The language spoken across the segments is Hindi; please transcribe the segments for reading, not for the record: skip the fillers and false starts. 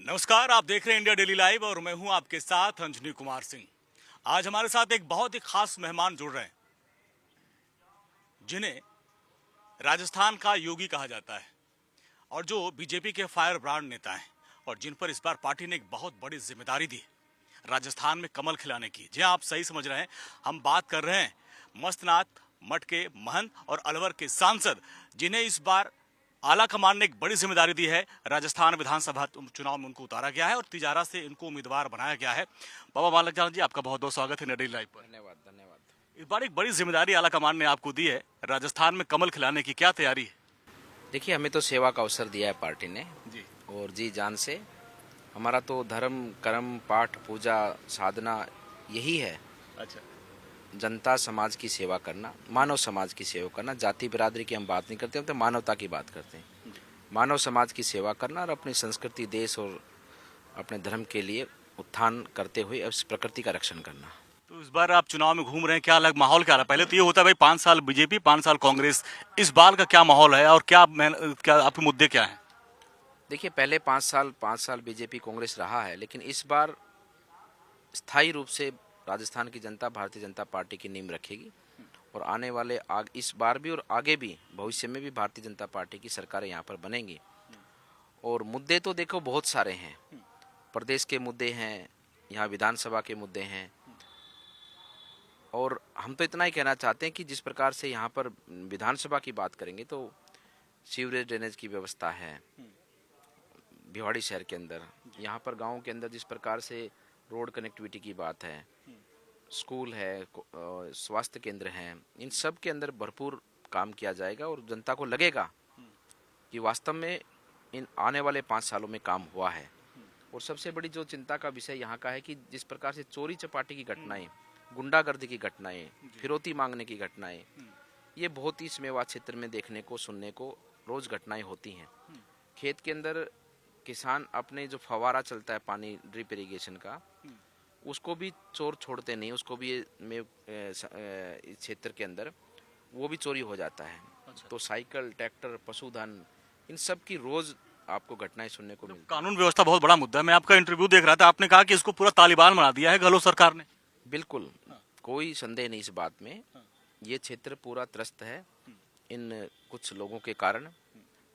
नमस्कार, आप देख रहे हैं इंडिया डेली लाइव और मैं हूं आपके साथ अंजनी कुमार सिंह। आज हमारे साथ एक बहुत ही खास मेहमान जुड़ रहे हैं जिन्हें राजस्थान का योगी कहा जाता है और जो बीजेपी के फायर ब्रांड नेता हैं और जिन पर इस बार पार्टी ने एक बहुत बड़ी जिम्मेदारी दी राजस्थान में कमल खिलाने की। जी आप सही समझ रहे हैं, हम बात कर रहे हैं मस्तनाथ मठ के महंत और अलवर के सांसद जिन्हें इस बार आला कमान ने एक बड़ी जिम्मेदारी दी है। राजस्थान विधानसभा चुनाव में उनको उतारा गया है और तिजारा से इनको उम्मीदवार बनाया गया है। बाबा मालक जान जी, आपका बहुत बहुत स्वागत है डेली लाइव पर। धन्यवाद धन्यवाद। इस बार एक बड़ी जिम्मेदारी आला कमान ने आपको दी है, राजस्थान में कमल खिलाने की क्या तैयारी है? देखिए, हमें तो सेवा का अवसर दिया है पार्टी ने जी और जी जान से। हमारा तो धर्म कर्म पाठ पूजा साधना यही है, अच्छा, जनता समाज की सेवा करना, मानव समाज की सेवा करना। जाति बिरादरी की हम बात नहीं करते, हम तो मानवता की बात करते हैं। मानव समाज की सेवा करना और अपनी संस्कृति देश और अपने धर्म के लिए उत्थान करते हुए इस प्रकृति का रक्षण करना। तो इस बार आप चुनाव में घूम रहे हैं, क्या अलग माहौल क्या रहा? पहले तो ये होता है भाई 5 साल बीजेपी 5 साल कांग्रेस, इस बार का क्या माहौल है और क्या आपके मुद्दे क्या हैं? देखिए, पहले 5 साल बीजेपी कांग्रेस रहा है, लेकिन इस बार स्थायी रूप से राजस्थान की जनता भारतीय जनता पार्टी की नींव रखेगी और आने वाले इस बार भी और आगे भी भविष्य में भी भारतीय जनता पार्टी की सरकारें यहाँ पर बनेंगी। और मुद्दे तो देखो बहुत सारे हैं, प्रदेश के मुद्दे हैं, यहाँ विधानसभा के मुद्दे हैं। और हम तो इतना ही कहना चाहते हैं कि जिस प्रकार से यहाँ पर विधानसभा की बात करेंगे तो सीवरेज ड्रेनेज की व्यवस्था है भिवाड़ी शहर के अंदर, यहाँ पर गाँव के अंदर जिस प्रकार से रोड कनेक्टिविटी की बात है, स्कूल है, स्वास्थ्य केंद्र हैं, इन सब के अंदर भरपूर काम किया जाएगा और जनता को लगेगा कि वास्तव में इन आने वाले 5 सालों में काम हुआ है। और सबसे बड़ी जो चिंता का विषय यहाँ का है कि जिस प्रकार से चोरी चपाटी की घटनाएं, गुंडागर्दी की घटनाएं, फिरौती मांगने की घटनाएं, ये बहुत ही इस मेवात क्षेत्र में देखने को सुनने को रोज घटनाएं होती हैं। खेत के अंदर किसान अपने जो फवारा चलता है पानी ड्रिप इरिगेशन का, उसको भी चोर छोड़ते नहीं, उसको भी इस क्षेत्र के अंदर वो भी चोरी हो जाता है। अच्छा। तो साइकिल, ट्रैक्टर, पशुधन, इन सब की रोज आपको घटनाएं सुनने को मिलती है। कानून व्यवस्था बहुत बड़ा मुद्दा है। मैं आपका इंटरव्यू देख रहा था, आपने कहा कि इसको पूरा तालिबान बना दिया है गहलोत सरकार ने। बिल्कुल, कोई संदेह नहीं इस बात में। ये क्षेत्र पूरा त्रस्त है इन कुछ लोगों के कारण,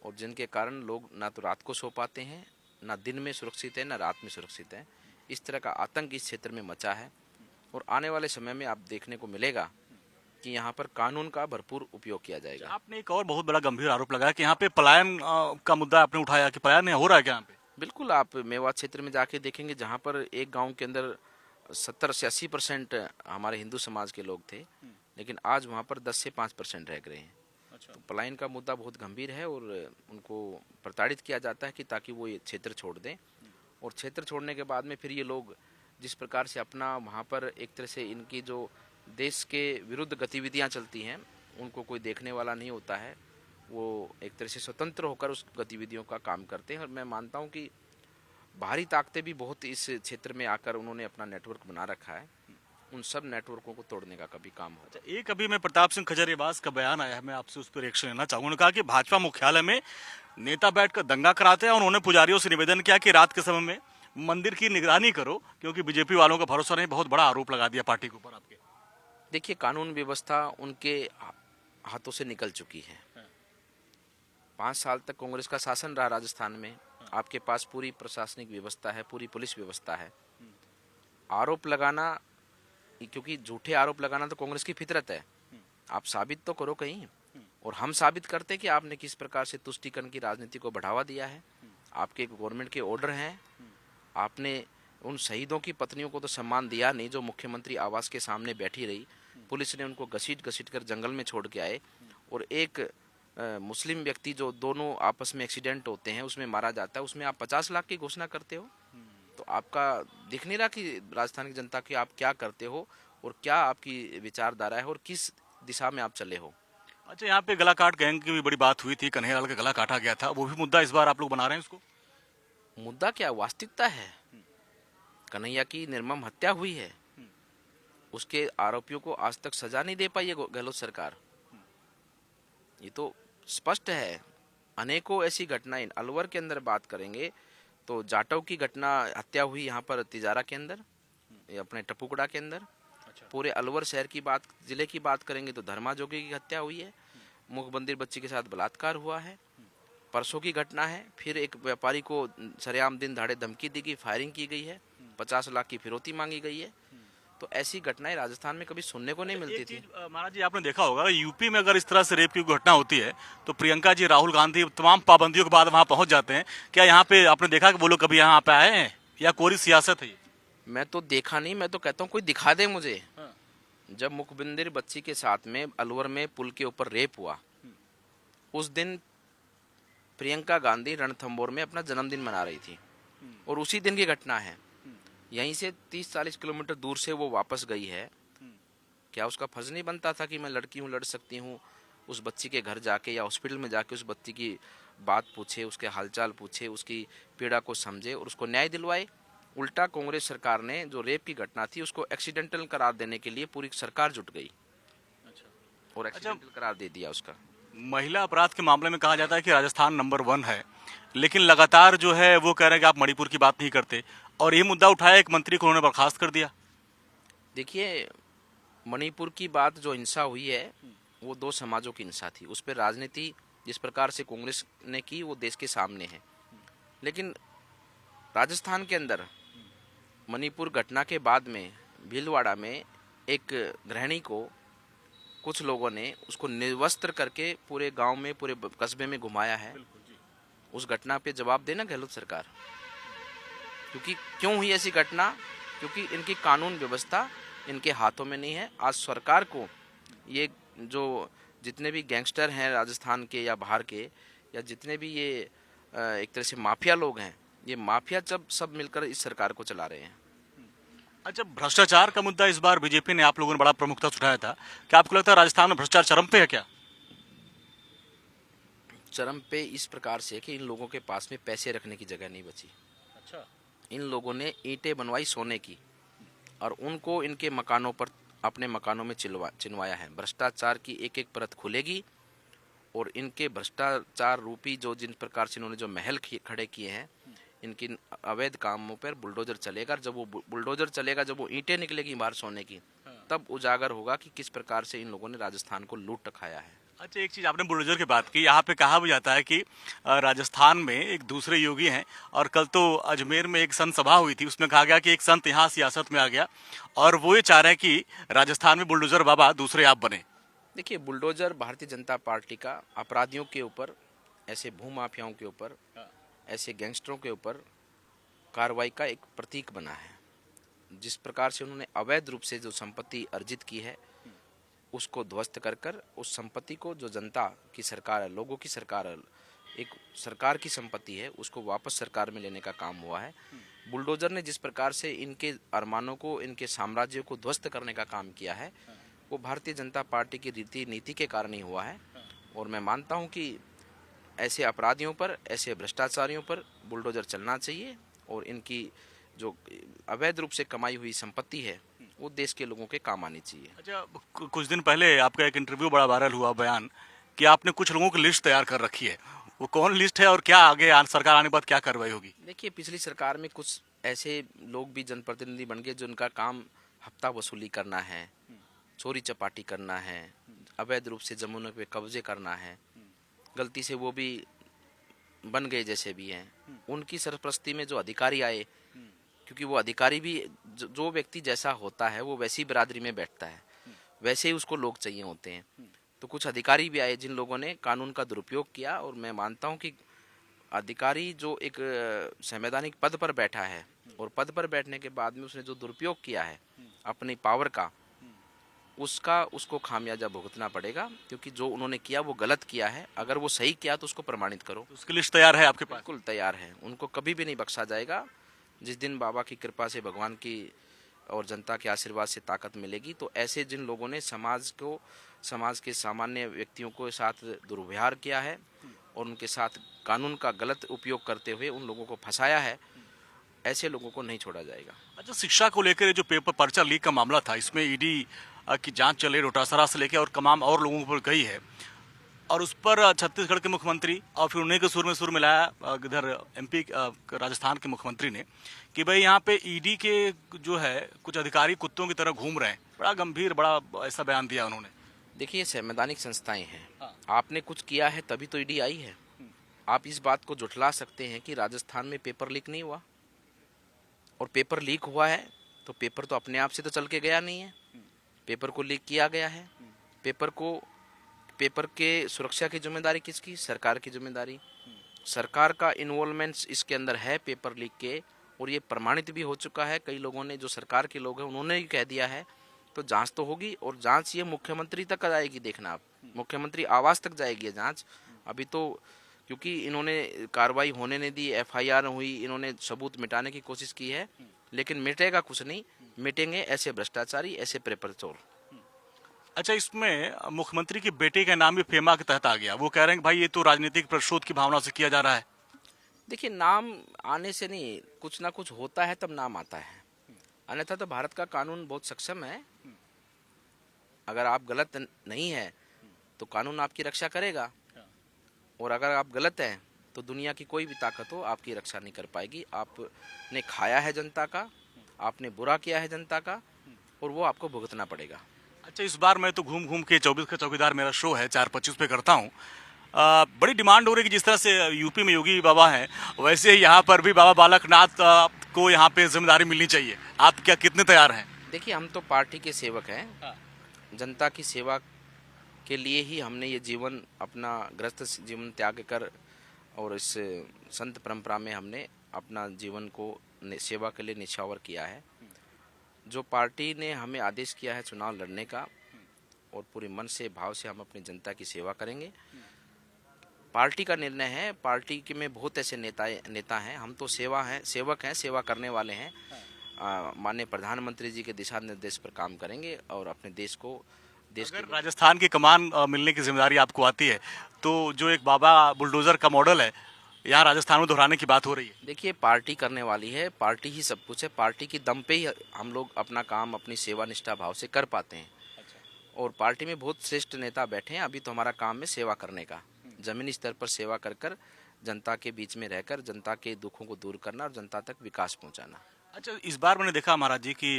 और जिनके कारण लोग ना तो रात को सो पाते हैं, ना दिन में सुरक्षित है, ना रात में सुरक्षित है। इस तरह का आतंक इस क्षेत्र में मचा है और आने वाले समय में आप देखने को मिलेगा कि यहाँ पर कानून का भरपूर उपयोग किया जाएगा। आपने एक और बहुत बड़ा गंभीर आरोप लगाया कि यहाँ पे पलायन का मुद्दा आपने उठाया कि पलायन हो रहा है क्या यहाँ पे? बिल्कुल, आप मेवात क्षेत्र में जाके देखेंगे, जहाँ पर एक गांव के अंदर 70 से 80% हमारे हिंदू समाज के लोग थे, लेकिन आज वहाँ पर 10 से 5% रह गए हैं। अच्छा। तो पलायन का मुद्दा बहुत गंभीर है और उनको प्रताड़ित किया जाता है कि ताकि वो ये क्षेत्र छोड़ दें, और क्षेत्र छोड़ने के बाद में फिर ये लोग जिस प्रकार से अपना वहाँ पर एक तरह से इनकी जो देश के विरुद्ध गतिविधियाँ चलती हैं, उनको कोई देखने वाला नहीं होता है। वो एक तरह से स्वतंत्र होकर उस गतिविधियों का काम करते हैं। और मैं मानता हूँ कि बाहरी ताकतें भी बहुत इस क्षेत्र में आकर उन्होंने अपना नेटवर्क बना रखा है, उन सब नेटवर्कों को तोड़ने का कभी काम हो। एक अभी मैं प्रताप सिंह खजरियाबाज का बयान आया है, मैं आपसे उस पर रिएक्शन लेना चाहूंगा। उन्होंने कहा कि भाजपा मुख्यालय में नेता बैठकर दंगा कराते हैं और उन्होंने पुजारियों से निवेदन किया कि रात के समय में मंदिर की निगरानी करो क्योंकि बीजेपी वालों का भरोसा नहीं। बहुत बड़ा आरोप लगा दिया पार्टी के ऊपर आपके। देखिए, कानून व्यवस्था उनके हाथों से निकल चुकी है। 5 साल तक कांग्रेस का शासन रहा राजस्थान में, आपके पास पूरी प्रशासनिक व्यवस्था है, पूरी पुलिस व्यवस्था है। आरोप लगाना, क्योंकि झूठे आरोप लगाना तो कांग्रेस की फितरत है, आप साबित तो करो कहीं। और हम साबित करते कि आपने किस प्रकार से तुष्टीकरण की राजनीति को बढ़ावा दिया है। आपके गवर्नमेंट के ऑर्डर हैं, आपने उन शहीदों की पत्नियों को तो सम्मान दिया नहीं जो मुख्यमंत्री आवास के सामने बैठी रही। पुलिस ने उनको घसीट घसीट कर जंगल में छोड़ के आए, और एक मुस्लिम व्यक्ति जो दोनों आपस में एक्सीडेंट होते हैं उसमें मारा जाता है, उसमें आप 50 लाख की घोषणा करते हो। तो आपका दिख नहीं रहा कि राजस्थान की जनता की आप क्या करते हो और क्या आपकी विचारधारा है और किस दिशा में आप चले हो। अच्छा, यहाँ पे गला काट गैंग की भी बड़ी बात हुई थी, कन्हैयालाल का गला काटा गया था, वो भी मुद्दा इस बार आप लोग बना रहे हैं उसको? मुद्दा क्या, वास्तविकता है। कन्हैया की निर्मम हत्या हुई है, उसके आरोपियों को आज तक सजा नहीं दे पाई है गहलोत सरकार। ये तो स्पष्ट है। अनेकों ऐसी घटनाएं, अलवर के अंदर बात करेंगे तो जाटव की घटना हत्या हुई यहाँ पर तिजारा के अंदर, ये अपने टपुकड़ा के अंदर। पूरे अलवर शहर की बात, जिले की बात करेंगे तो धर्मा जोगी की हत्या हुई है, मुख बंदिर बच्ची के साथ बलात्कार हुआ है। परसों की घटना है, फिर एक व्यापारी को सरेआम दिन दहाड़े धमकी दी गई, फायरिंग की गई है, 50 लाख की फिरौती मांगी गई है। तो ऐसी घटनाएं राजस्थान में कभी सुनने को नहीं मिलती थी। महाराज जी, आपने देखा होगा यूपी में अगर इस तरह से रेप की घटना होती है तो प्रियंका जी, राहुल गांधी तमाम पाबंदियों के बाद वहां पहुंच जाते हैं। क्या यहाँ पे आपने देखा कि वो लोग कभी यहाँ पे आए हैं या कोरी सियासत है ये? मैं तो देखा नहीं, मैं तो कहता हूँ कोई दिखा दे मुझे। जब मुखबिंदर बच्ची के साथ में अलवर में पुल के ऊपर रेप हुआ, उस दिन प्रियंका गांधी रणथंभौर में अपना जन्मदिन मना रही थी और उसी दिन की घटना है। यहीं से 30-40 किलोमीटर दूर से वो वापस गई है। क्या उसका फर्ज नहीं बनता था कि मैं लड़की हूँ, लड़ सकती हूँ, उस बच्ची के घर जाके या हॉस्पिटल में जाके उस बच्ची की बात पूछे, उसके हालचाल पूछे, उसकी पीड़ा को समझे और उसको न्याय दिलवाए। उल्टा कांग्रेस सरकार ने जो रेप की घटना थी उसको एक्सीडेंटल करार देने के लिए पूरी सरकार जुट गई और एक्सीडेंटल करार दे दिया उसका। महिला अपराध के मामले में कहा जाता है कि राजस्थान नंबर 1 है, लेकिन लगातार जो है वो कह रहे हैं कि आप मणिपुर की बात नहीं करते, और ये मुद्दा उठाया, एक मंत्री को उन्होंने बर्खास्त कर दिया। देखिए, मणिपुर की बात जो हिंसा हुई है वो 2 समाजों की हिंसा थी। उस पर राजनीति जिस प्रकार से कांग्रेस ने की वो देश के सामने है। लेकिन राजस्थान के अंदर मणिपुर घटना के बाद में भीलवाड़ा में एक गृहिणी को कुछ लोगों ने उसको निर्वस्त्र करके पूरे गांव में, पूरे कस्बे में घुमाया है। उस घटना पे जवाब देना गहलोत सरकार। क्योंकि क्यों हुई ऐसी घटना? क्योंकि इनकी कानून व्यवस्था इनके हाथों में नहीं है। आज सरकार को ये जो जितने भी गैंगस्टर हैं राजस्थान के या बाहर के, या जितने भी ये एक तरह से माफिया लोग हैं, ये माफिया सब मिलकर इस सरकार को चला रहे हैं। अच्छा, भ्रष्टाचार का मुद्दा इस बार बीजेपी ने, आप लोगों ने बड़ा प्रमुखता से उठाया था। क्या आपको लगता है राजस्थान में भ्रष्टाचार चरम पे है क्या? चरम पे इस प्रकार से कि इन लोगों के पास में पैसे रखने की जगह नहीं बची। अच्छा। इन लोगों ने ईंटें बनवाई सोने की और उनको इनके मकानों पर, अपने मकानों में चिनवाया है। भ्रष्टाचार की एक एक परत खुलेगी और इनके भ्रष्टाचार रूपी जो जिन प्रकार से इन्होंने जो महल खड़े किए हैं, इनकी अवैध कामों पर बुलडोजर चलेगा। जब वो बुलडोजर चलेगा, जब वो ईंटें निकलेगी बाहर सोने की, तब उजागर होगा कि किस प्रकार से इन लोगों ने राजस्थान को लूट खाया है। अच्छा, एक चीज आपने बुलडोजर की बात की, यहाँ पे कहा भी जाता है कि राजस्थान में एक दूसरे योगी हैं, और कल तो अजमेर में एक संत सभा हुई थी, उसमें कहा गया कि एक संत यहाँ सियासत में आ गया और वो ये चाह रहे हैं कि राजस्थान में बुलडोजर बाबा दूसरे आप बने। देखिए, बुलडोजर भारतीय जनता पार्टी का अपराधियों के ऊपर, ऐसे भूमाफियाओं के ऊपर, ऐसे गैंगस्टरों के ऊपर कार्रवाई का एक प्रतीक बना है। जिस प्रकार से उन्होंने अवैध रूप से जो संपत्ति अर्जित की है उसको ध्वस्त कर उस संपत्ति को, जो जनता की सरकार है, लोगों की सरकार है, एक सरकार की संपत्ति है, उसको वापस सरकार में लेने का काम हुआ है। बुलडोजर ने जिस प्रकार से इनके अरमानों को, इनके साम्राज्य को ध्वस्त करने का काम किया है, वो भारतीय जनता पार्टी की रीति नीति के कारण ही हुआ है। और मैं मानता हूँ कि ऐसे अपराधियों पर, ऐसे भ्रष्टाचारियों पर बुलडोजर चलना चाहिए और इनकी जो अवैध रूप से कमाई हुई संपत्ति है वो देश के लोगों के काम आनी चाहिए। अच्छा, कुछ दिन पहले आपका एक इंटरव्यू बड़ा वायरल हुआ, बयान कि आपने कुछ लोगों की लिस्ट तैयार कर रखी है, वो कौन लिस्ट है और क्या आगे सरकार आने के बाद क्या कार्रवाई होगी? देखिए, पिछली सरकार में कुछ ऐसे लोग भी जनप्रतिनिधि बन गए जिनका काम हफ्ता वसूली करना है, चोरी चपाटी करना है, अवैध रूप से जमीनों पे कब्जे करना है। गलती से वो भी बन गए जैसे भी हैं। उनकी सरपरस्ती में जो अधिकारी आए, क्योंकि वो अधिकारी भी जो व्यक्ति जैसा होता है वो वैसी बिरादरी में बैठता है, वैसे ही उसको लोग चाहिए होते हैं। तो कुछ अधिकारी भी आए जिन लोगों ने कानून का दुरुपयोग किया। और मैं मानता हूं कि अधिकारी जो एक संवैधानिक पद पर बैठा है और पद पर बैठने के बाद में उसने जो दुरुपयोग किया है अपनी पावर का, उसको खामियाजा भुगतना पड़ेगा। क्योंकि जो उन्होंने किया वो गलत किया है। अगर वो सही किया तो उसको प्रमाणित करो। उसकी लिस्ट तैयार है आपके पास? बिल्कुल तैयार है। उनको कभी भी नहीं बख्शा जाएगा। जिस दिन बाबा की कृपा से, भगवान की और जनता के आशीर्वाद से ताकत मिलेगी, तो ऐसे जिन लोगों ने समाज के सामान्य व्यक्तियों को साथ दुर्व्यवहार किया है और उनके साथ कानून का गलत उपयोग करते हुए उन लोगों को फंसाया है, ऐसे लोगों को नहीं छोड़ा जाएगा। अच्छा, शिक्षा को लेकर जो पेपर पर्चा लीक का मामला था, इसमें ईडी की जांच चल रही, डोटासरा से लेकर और तमाम और लोगों पर गई है, और उस पर छत्तीसगढ़ के मुख्यमंत्री और फिर उन्हीं के सुर में सुर मिलाया इधर एमपी राजस्थान के मुख्यमंत्री ने कि भाई यहाँ पे ईडी के जो है कुछ अधिकारी कुत्तों की तरह घूम रहे हैं। बड़ा गंभीर, बड़ा ऐसा बयान दिया उन्होंने। देखिए, ये संवैधानिक संस्थाएं हैं। हाँ। आपने कुछ किया है तभी तो ईडी आई है। आप इस बात को जुटला सकते हैं कि राजस्थान में पेपर लीक नहीं हुआ, और पेपर लीक हुआ है तो पेपर तो अपने आप से तो चल के गया नहीं है, पेपर को लीक किया गया है। पेपर के सुरक्षा की जिम्मेदारी किसकी? सरकार की जिम्मेदारी। सरकार का इन्वॉल्वमेंट इसके अंदर है पेपर लीक के, और ये प्रमाणित भी हो चुका है। कई लोगों ने, जो सरकार के लोग हैं, उन्होंने ही कह दिया है। तो जांच तो होगी, और जांच ये मुख्यमंत्री तक जाएगी। देखना आप, मुख्यमंत्री आवास तक जाएगी ये जांच। अभी तो क्योंकि इन्होंने कार्रवाई होने नहीं दी, एफआईआर हुई, इन्होंने सबूत मिटाने की कोशिश की है, लेकिन मिटेगा कुछ नहीं। मिटेंगे ऐसे भ्रष्टाचारी, ऐसे पेपर चोर। अच्छा, इसमें मुख्यमंत्री के बेटे का नाम भी फेमा के तहत आ गया। वो कह रहे हैं कि भाई ये तो राजनीतिक प्रतिशोध की भावना से किया जा रहा है। देखिए, नाम आने से नहीं, कुछ ना कुछ होता है तब नाम आता है, अन्यथा तो भारत का कानून बहुत सक्षम है। अगर आप गलत नहीं है तो कानून आपकी रक्षा करेगा, और अगर आप गलत हैं तो दुनिया की कोई भी ताकत हो आपकी रक्षा नहीं कर पाएगी। आपने खाया है जनता का, आपने बुरा किया है जनता का, और वो आपको भुगतना पड़ेगा। अच्छा, इस बार मैं तो घूम घूम के 24 का चौकीदार मेरा शो है 4:25 पे करता हूँ। बड़ी डिमांड हो रही है कि जिस तरह से यूपी में योगी बाबा हैं, वैसे ही यहाँ पर भी बाबा बालकनाथ को यहाँ पे जिम्मेदारी मिलनी चाहिए। आप क्या कितने तैयार हैं? देखिए, हम तो पार्टी के सेवक हैं। जनता की सेवा के लिए ही हमने ये जीवन, अपना गृहस्थ जीवन त्याग कर, और इस संत परंपरा में हमने अपना जीवन को सेवा के लिए निछावर किया है। जो पार्टी ने हमें आदेश किया है चुनाव लड़ने का, और पूरे मन से, भाव से हम अपनी जनता की सेवा करेंगे। पार्टी का निर्णय है। पार्टी के में बहुत ऐसे नेता हैं। हम तो सेवक हैं, सेवा करने वाले हैं। माननीय प्रधानमंत्री जी के दिशा निर्देश पर काम करेंगे, और अपने देश अगर राजस्थान की कमान मिलने की जिम्मेदारी आपको आती है, तो जो एक बाबा बुलडोजर का मॉडल है, यहाँ राजस्थान में दोहराने की बात हो रही है। देखिए, पार्टी करने वाली है, पार्टी ही सब कुछ है। पार्टी की दम पे ही हम लोग अपना काम अपनी सेवा निष्ठा भाव से कर पाते हैं। और पार्टी में बहुत श्रेष्ठ नेता बैठे हैं। अभी तो हमारा काम है सेवा करने का, जमीनी स्तर पर सेवा कर जनता के बीच में रहकर जनता के दुखों को दूर करना और जनता तक विकास पहुंचाना। अच्छा, इस बार मैंने देखा महाराज जी कि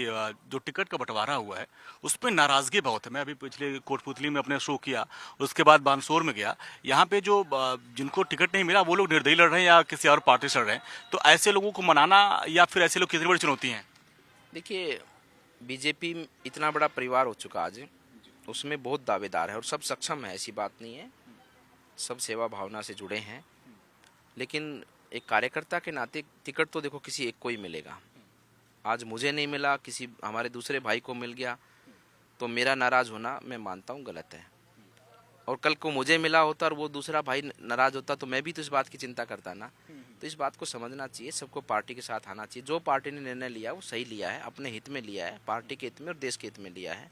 जो टिकट का बंटवारा हुआ है उस पर नाराजगी बहुत है। मैं अभी पिछले कोटपुतली में अपने शो किया, उसके बाद बानसूर में गया। यहाँ पे जो जिनको टिकट नहीं मिला वो लोग निर्दलीय लड़ रहे हैं या किसी और पार्टी से लड़ रहे हैं, तो ऐसे लोगों को मनाना या फिर ऐसे लोग कितनी बड़ी चुनौती है? देखिए, बीजेपी इतना बड़ा परिवार हो चुका आज, उसमें बहुत दावेदार है और सब सक्षम है, ऐसी बात नहीं है। सब सेवा भावना से जुड़े हैं, लेकिन एक कार्यकर्ता के नाते टिकट तो देखो किसी एक को ही मिलेगा। आज मुझे नहीं मिला, किसी हमारे दूसरे भाई को मिल गया, तो मेरा नाराज होना मैं मानता हूँ गलत है। और कल को मुझे मिला होता और वो दूसरा भाई नाराज होता तो मैं भी तो इस बात की चिंता करता ना। तो इस बात को समझना चाहिए, सबको पार्टी के साथ आना चाहिए। जो पार्टी ने निर्णय लिया वो सही लिया है, अपने हित में लिया है, पार्टी के हित में और देश के हित में लिया है।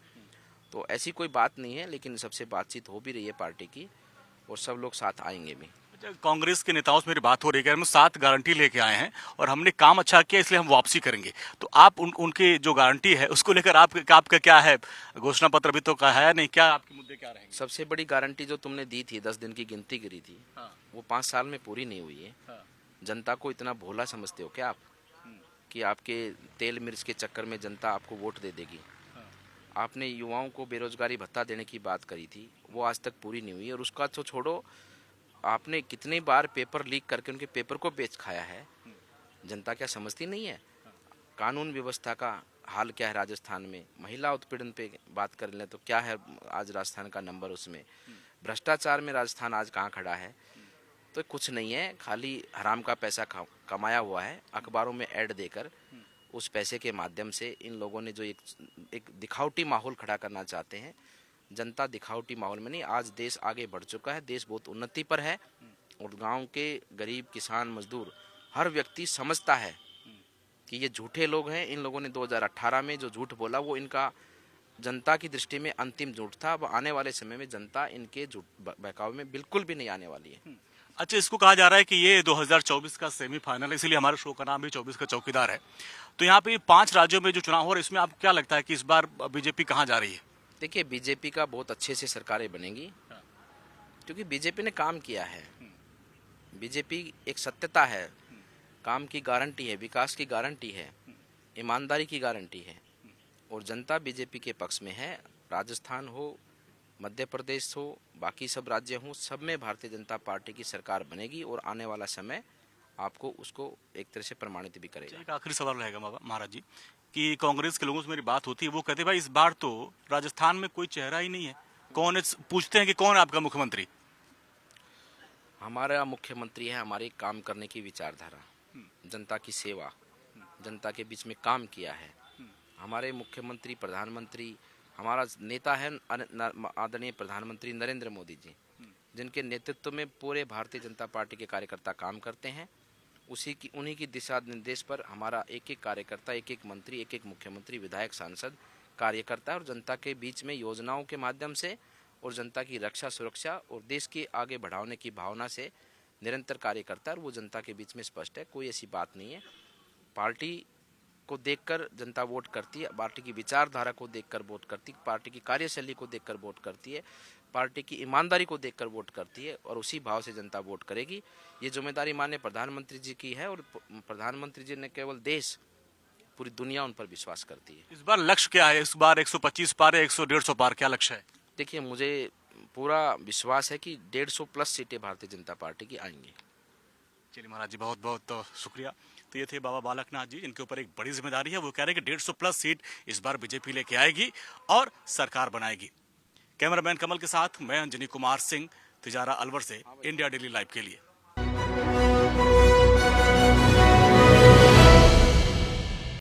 तो ऐसी कोई बात नहीं है, लेकिन सबसे बातचीत हो भी रही है पार्टी की, और सब लोग साथ आएंगे भी। कांग्रेस के नेताओं से मेरी बात हो रही है, हम 7 गारंटी लेके आए हैं और हमने काम अच्छा किया इसलिए हम वापसी करेंगे। तो आप उनके जो गारंटी है उसको लेकर आपका क्या है? घोषणा पत्र भी तो का है नहीं, क्या आपके मुद्दे क्या रहेंगे? सबसे बड़ी गारंटी जो तुमने दी थी, 10 दिन की गिनती करी थी, वो 5 साल में पूरी नहीं हुई है। जनता को इतना भोला समझते हो क्या आप कि आपके तेल मिर्च के चक्कर में जनता आपको वोट दे देगी? आपने युवाओं को बेरोजगारी भत्ता देने की बात करी थी, वो आज तक पूरी नहीं हुई। और उसका तो छोड़ो, आपने कितनी बार पेपर लीक करके उनके पेपर को बेच खाया है। जनता क्या समझती नहीं है? कानून व्यवस्था का हाल क्या है राजस्थान में? महिला उत्पीड़न पे बात कर लें तो क्या है आज राजस्थान का नंबर? उसमें भ्रष्टाचार में राजस्थान आज कहाँ खड़ा है? तो कुछ नहीं है, खाली हराम का पैसा कमाया हुआ है। अखबारों में ऐड देकर उस पैसे के माध्यम से इन लोगों ने जो एक दिखावटी माहौल खड़ा करना चाहते हैं। जनता दिखावटी माहौल में नहीं, आज देश आगे बढ़ चुका है, देश बहुत उन्नति पर है, और गांव के गरीब किसान मजदूर हर व्यक्ति समझता है कि ये झूठे लोग हैं। इन लोगों ने 2018 में जो झूठ बोला वो इनका जनता की दृष्टि में अंतिम झूठ था। अब आने वाले समय में जनता इनके झूठ बहकावे में बिल्कुल भी नहीं आने वाली है। अच्छा, इसको कहा जा रहा है कि ये 2024 का सेमीफाइनल है, इसीलिए हमारे शो का नाम भी 24 का चौकीदार है। तो यहाँ पे 5 राज्यों में जो चुनाव हो रहा है, इसमें आपको क्या लगता है कि इस बार बीजेपी कहाँ जा रही है? देखिए, बीजेपी का बहुत अच्छे से सरकारें बनेंगी, क्योंकि बीजेपी ने काम किया है। बीजेपी एक सत्यता है, काम की गारंटी है, विकास की गारंटी है, ईमानदारी की गारंटी है, और जनता बीजेपी के पक्ष में है। राजस्थान हो, मध्य प्रदेश हो, बाकी सब राज्य हों, सब में भारतीय जनता पार्टी की सरकार बनेगी और आने वाला समय आपको उसको एक तरह से प्रमाणित भी करेगा। एक आखिरी सवाल रहेगा महाराज जी कि कांग्रेस के लोगों से मेरी बात होती है, वो कहते हैं भाई इस बार तो राजस्थान में कोई चेहरा ही नहीं है, कौन है, पूछते हैं कि कौन है आपका मुख्यमंत्री। हमारा मुख्यमंत्री है हमारे काम करने की विचारधारा, जनता की सेवा, जनता के बीच में काम किया है। हमारे मुख्यमंत्री, प्रधानमंत्री, हमारा नेता है आदरणीय प्रधानमंत्री नरेंद्र मोदी जी, जिनके नेतृत्व में पूरे भारतीय जनता पार्टी के कार्यकर्ता काम करते हैं। उन्हीं की दिशा निर्देश पर हमारा एक एक कार्यकर्ता, एक एक मंत्री, एक एक मुख्यमंत्री, विधायक, सांसद कार्य करता है और जनता के बीच में योजनाओं के माध्यम से और जनता की रक्षा, सुरक्षा और देश के आगे बढ़ाने की भावना से निरंतर कार्य करता है। और वो जनता के बीच में स्पष्ट है, कोई ऐसी बात नहीं है। पार्टी को देखकर जनता वोट करती है, पार्टी की विचारधारा को देखकर वोट करती है, पार्टी की कार्यशैली को देखकर वोट करती है, पार्टी की ईमानदारी को देखकर वोट करती है, और उसी भाव से जनता वोट करेगी। ये जिम्मेदारी माननीय प्रधानमंत्री जी की है और प्रधानमंत्री जी ने केवल देश, पूरी दुनिया उन पर विश्वास करती है। इस बार लक्ष्य क्या है? इस बार 125 पार है, 100-150 पार, क्या लक्ष्य है? देखिए, मुझे पूरा विश्वास है कि 150 प्लस सीटें भारतीय जनता पार्टी की आएंगी। चलिए महाराज जी, बहुत बहुत शुक्रिया। तो ये थे बाबा बालकनाथ जी, जिनके ऊपर एक बड़ी जिम्मेदारी है। वो कह रहे हैं कि 150 प्लस सीट इस बार बीजेपी लेके आएगी और सरकार बनाएगी। कैमरामैन कमल के साथ मैं अंजनी कुमार सिंह, तिजारा अलवर से, इंडिया डेली लाइव के लिए।